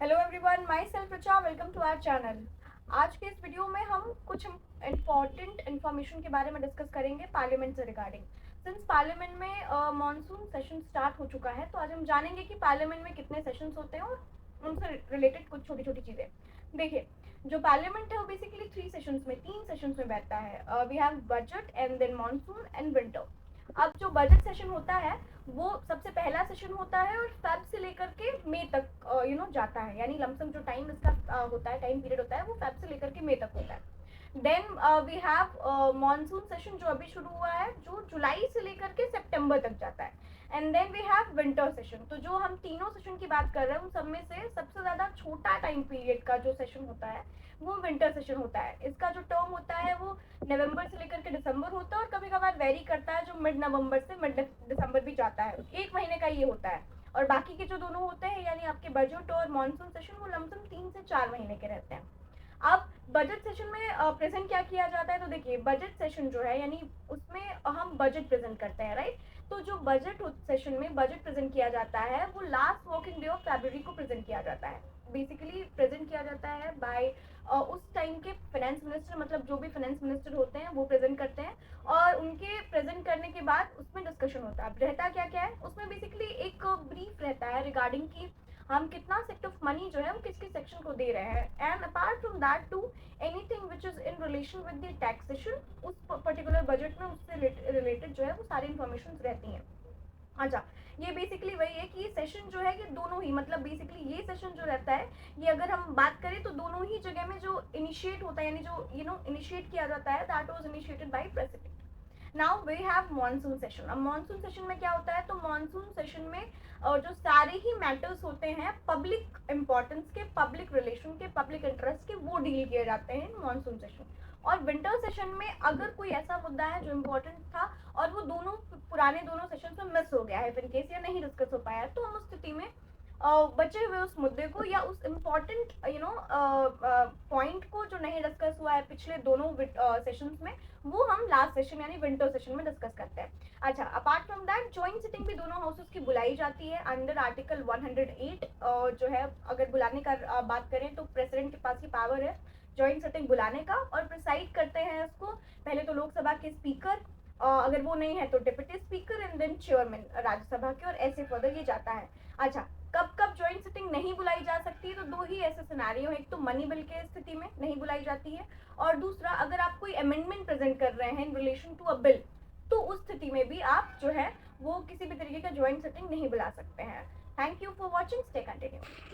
Hello everyone, myself Richa, welcome to our channel. आज के इस वीडियो में हम कुछ इम्पॉर्टेंट इन्फॉर्मेशन के बारे में डिस्कस करेंगे पार्लियामेंट से रिगार्डिंग। सिंस पार्लियामेंट में मॉनसून सेशन स्टार्ट हो चुका है, तो आज हम जानेंगे कि पार्लियामेंट में कितने सेशंस होते हैं और उनसे रिलेटेड कुछ छोटी छोटी चीज़ें। देखिए, जो पार्लियामेंट है वो बेसिकली तीन सेशंस में बैठता है। We have budget and then monsoon and winter. अब जो बजट सेशन होता है वो सबसे पहला सेशन होता है और फेब से लेकर के मई तक जाता है, यानी लमसम जो टाइम इसका होता है, टाइम पीरियड होता है, वो फेब से लेकर के मई तक होता है। Then we have monsoon session जो अभी शुरू हुआ है, जो जुलाई से लेकर के सितंबर तक जाता है। And then we have winter session. तो जो हम तीनों सेशन की बात कर रहे हैं उन सब में से सबसे ज़्यादा छोटा टाइम पीरियड का जो सेशन होता है वो विंटर सेशन होता है। इसका जो टर्म होता है वो नवंबर से लेकर के दिसंबर होता है और कभी कभार वेरी करता है, जो मिड नवंबर से मिड दिसंबर भी जाता है। एक महीने का ये होता है। और बाकी के जो दोनों होते हैं यानी आपके बजट और मॉनसून सेशन, वो लमसम 3 से 4 महीने के रहते हैं। अब बजट सेशन में प्रेजेंट क्या किया जाता है, तो देखिए बजट सेशन जो है यानी उसमें हम बजट प्रेजेंट करते हैं, राइट। तो जो बजट सेशन में बजट प्रेजेंट किया जाता है वो last working day of February को प्रेजेंट किया जाता है। बेसिकली प्रेजेंट किया जाता है बाय उस टाइम के फाइनेंस मिनिस्टर, मतलब जो भी फाइनेंस मिनिस्टर होते हैं वो प्रेजेंट करते हैं। और उनके प्रेजेंट करने के बाद उसमें डिस्कशन होता है। रहता क्या क्या है उसमें, बेसिकली एक ब्रीफ रहता है रिगार्डिंग की हम कितना सेक्ट ऑफ मनी जो है वो किस किस सेक्शन को दे रहे हैं। And apart from that to anything which is in relation with the taxation, उस पर्टिकुलर बजट में उससे रिलेटेड जो है वो सारी इन्फॉर्मेशन रहती हैं। अच्छा, ये बेसिकली वही है कि सेशन जो है ये दोनों ही, मतलब बेसिकली ये सेशन जो रहता है ये अगर हम बात करें तो दोनों ही जगह में जो इनिशिएट होता है, यानी जो इनिशिएट किया जाता है, that was initiated by president. Now we have monsoon session. अब मॉनसून सेशन में क्या होता है, तो मॉनसून सेशन में जो सारे ही मैटर्स होते हैं पब्लिक इंपॉर्टेंस के, पब्लिक रिलेशन के, पब्लिक इंटरेस्ट के, वो डील किए जाते हैं मॉनसून सेशन। और विंटर सेशन में अगर कोई ऐसा मुद्दा है जो इम्पोर्टेंट था और वो दोनों पुराने दोनों सेशन में मिस हो गया है इन केस, या नहीं डिस्कस हो पाया, तो हम उस स्थिति में बचे हुए उस मुद्दे को या उस इम्पॉर्टेंट पॉइंट को जो नहीं डिस्कस हुआ है पिछले दोनों सेशंस में, वो हम लास्ट सेशन यानी विंटर सेशन में डिस्कस करते हैं। अच्छा, apart from that joint sitting भी दोनों हाउसेस की बुलाई जाती है अंडर आर्टिकल 108। जो है अगर बुलाने का बात करें तो प्रेसिडेंट के पास ही पावर है जॉइंट सिटिंग बुलाने का, और प्रिसाइड करते हैं इसको पहले तो लोकसभा के स्पीकर, अगर वो नहीं है तो deputy speaker, and then chairman Rajya Sabha के, और ऐसे फर्दर ये जाता है। अच्छा, कब कब जॉइंट सिटिंग नहीं बुलाई जा सकती है, तो दो ही ऐसे सिनेरियो, एक तो मनी बिल के स्थिति में नहीं बुलाई जाती है, और दूसरा अगर आप कोई अमेंडमेंट प्रेजेंट कर रहे हैं in relation to a bill, तो उस स्थिति में भी आप जो है वो किसी भी तरीके का जॉइंट सिटिंग नहीं बुला सकते हैं। Thank you for watching, stay continue.